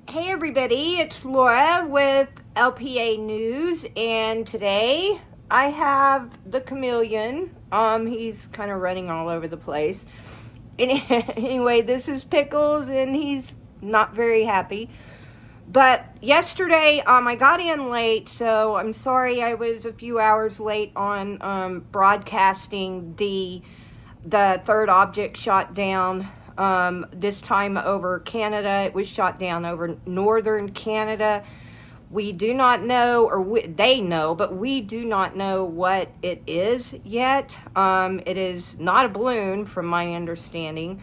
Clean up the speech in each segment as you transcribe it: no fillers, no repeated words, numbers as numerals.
Hey everybody, it's Laura with LPA News, and today I have the chameleon. He's kind of running all over the place. Anyway, this is Pickles, and he's not very happy. But yesterday, I got in late, so I'm sorry I was a few hours late on broadcasting the third object shot down. This time over Canada. It was shot down over northern Canada. We do not know, or they know, but we do not know what it is yet. It is not a balloon, from my understanding.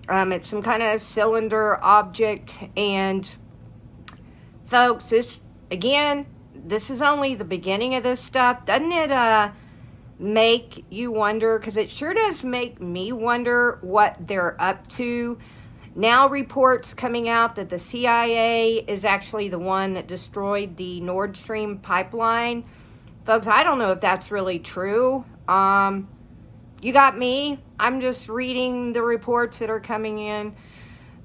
It's some kind of cylinder object, and folks, this is only the beginning of this stuff. Doesn't it make you wonder? Because it sure does make me wonder what they're up to. Now reports coming out that the CIA is actually the one that destroyed the Nord Stream pipeline. Folks, I don't know if that's really true. You got me. I'm just reading the reports that are coming in.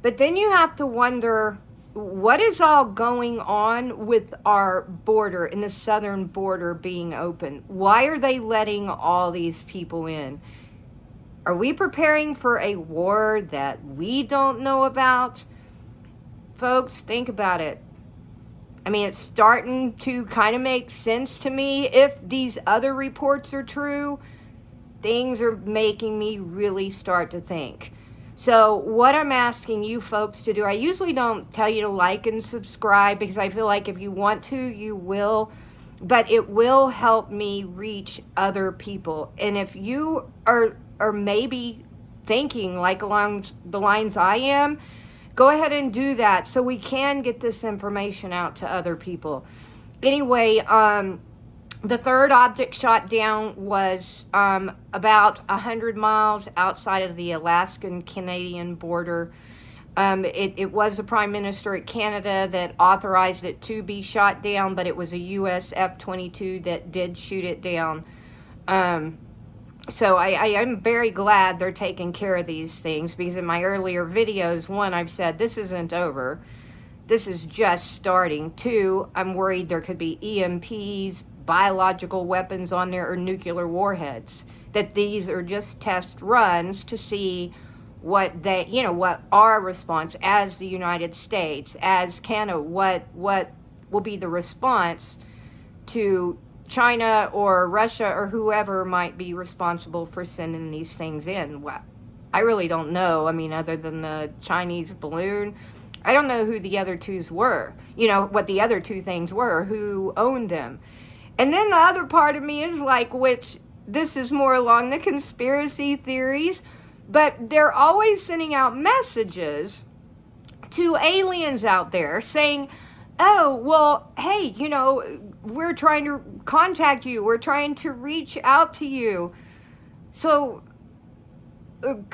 But then you have to wonder, what is all going on with our border, and the southern border being open? Why are they letting all these people in? Are we preparing for a war that we don't know about? Folks, think about it. I mean, it's starting to kind of make sense to me. If these other reports are true, things are making me really start to think. So what I'm asking you folks to do, I usually don't tell you to like and subscribe, because I feel like if you want to, you will, but it will help me reach other people. And if you are maybe thinking like along the lines I am, go ahead and do that so we can get this information out to other people. Anyway, the third object shot down was about 100 miles outside of the Alaskan-Canadian border. It was the Prime Minister of Canada that authorized it to be shot down, but it was a U.S. F-22 that did shoot it down. So I am very glad they're taking care of these things, because in my earlier videos, one, I've said this isn't over. This is just starting. Two, I'm worried there could be EMPs, biological weapons on there, or nuclear warheads, that these are just test runs to see what what our response as the United States, as Canada, what will be the response to China or Russia or whoever might be responsible for sending these things in. Well, I really don't know. I mean, other than the Chinese balloon, I don't know who the other twos were, what the other two things were, who owned them. And then the other part of me is like, which this is more along the conspiracy theories, but they're always sending out messages to aliens out there saying, oh, well, hey, we're trying to contact you. We're trying to reach out to you. So it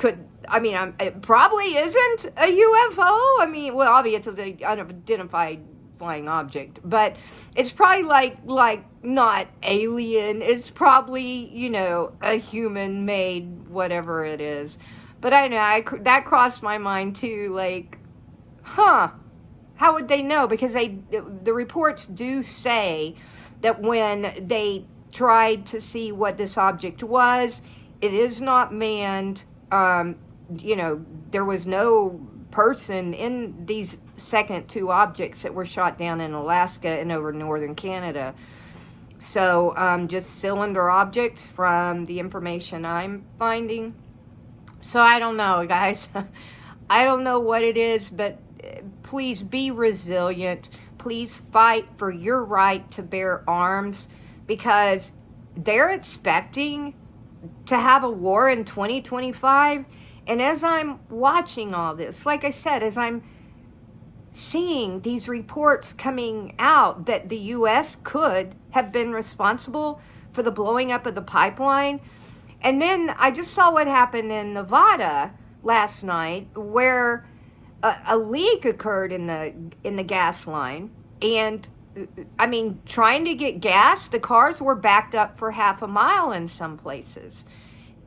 probably isn't a UFO. I mean, well, obviously it's an unidentified flying object, but it's probably like not alien. It's probably, a human made whatever it is. But I know that crossed my mind too, like, how would they know? Because the reports do say that when they tried to see what this object was, it is not manned. There was no person in these second two objects that were shot down in Alaska and over northern Canada. So just cylinder objects from the information I'm finding. So I don't know, guys. I don't know what it is, but please be resilient. Please fight for your right to bear arms, because they're expecting to have a war in 2025. And as I'm watching all this, like I said, as I'm seeing these reports coming out that the U.S. could have been responsible for the blowing up of the pipeline. And then I just saw what happened in Nevada last night, where a leak occurred in the gas line. And I mean, trying to get gas, the cars were backed up for half a mile in some places.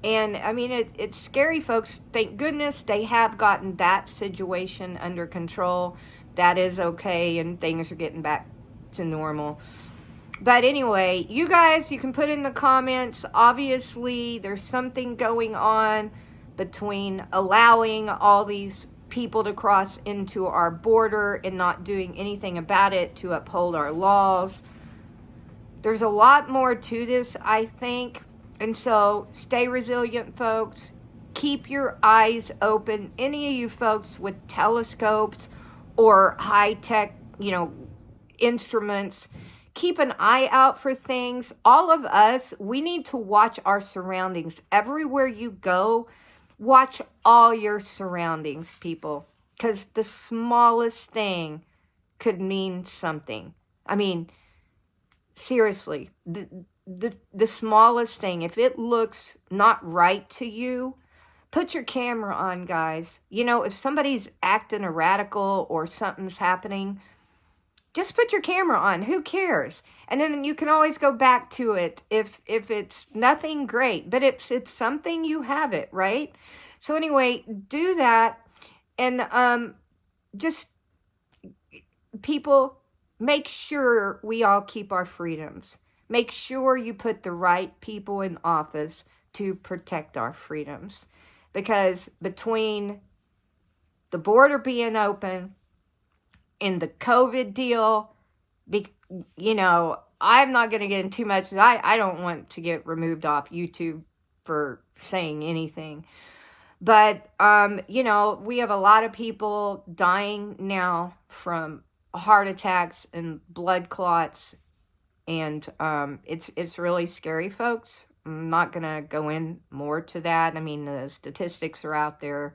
And I mean, it's scary, folks. Thank goodness they have gotten that situation under control. that is okay and things are getting back to normal. But anyway, you guys, you can put in the comments. Obviously, there's something going on between allowing all these people to cross into our border and not doing anything about it to uphold our laws. There's a lot more to this, I think. And so, stay resilient, folks. Keep your eyes open. Any of you folks with telescopes or high-tech, instruments, keep an eye out for things. All of us, we need to watch our surroundings. Everywhere you go, watch all your surroundings, people. Because the smallest thing could mean something. I mean, seriously, the smallest thing, if it looks not right to you, put your camera on, guys. If somebody's acting erratical or something's happening, just put your camera on. Who cares? And then you can always go back to it if it's nothing great. But it's something, you have it, right? So anyway, do that. And just, people, make sure we all keep our freedoms. Make sure you put the right people in office to protect our freedoms. Because between the border being open and the COVID deal, I'm not going to get into too much. I don't want to get removed off YouTube for saying anything. But, we have a lot of people dying now from heart attacks and blood clots. And it's really scary, folks. I'm not going to go in more to that. I mean, the statistics are out there.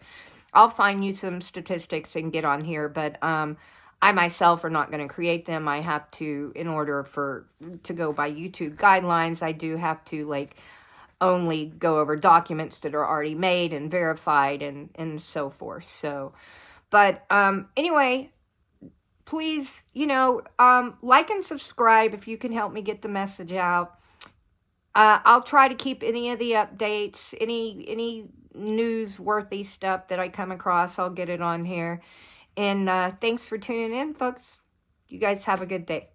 I'll find you some statistics and get on here. But I myself are not going to create them. I have to, in order to go by YouTube guidelines, I do have to, only go over documents that are already made and verified and so forth. So, but anyway, please, like and subscribe if you can help me get the message out. I'll try to keep any of the updates, any newsworthy stuff that I come across, I'll get it on here. And thanks for tuning in, folks. You guys have a good day.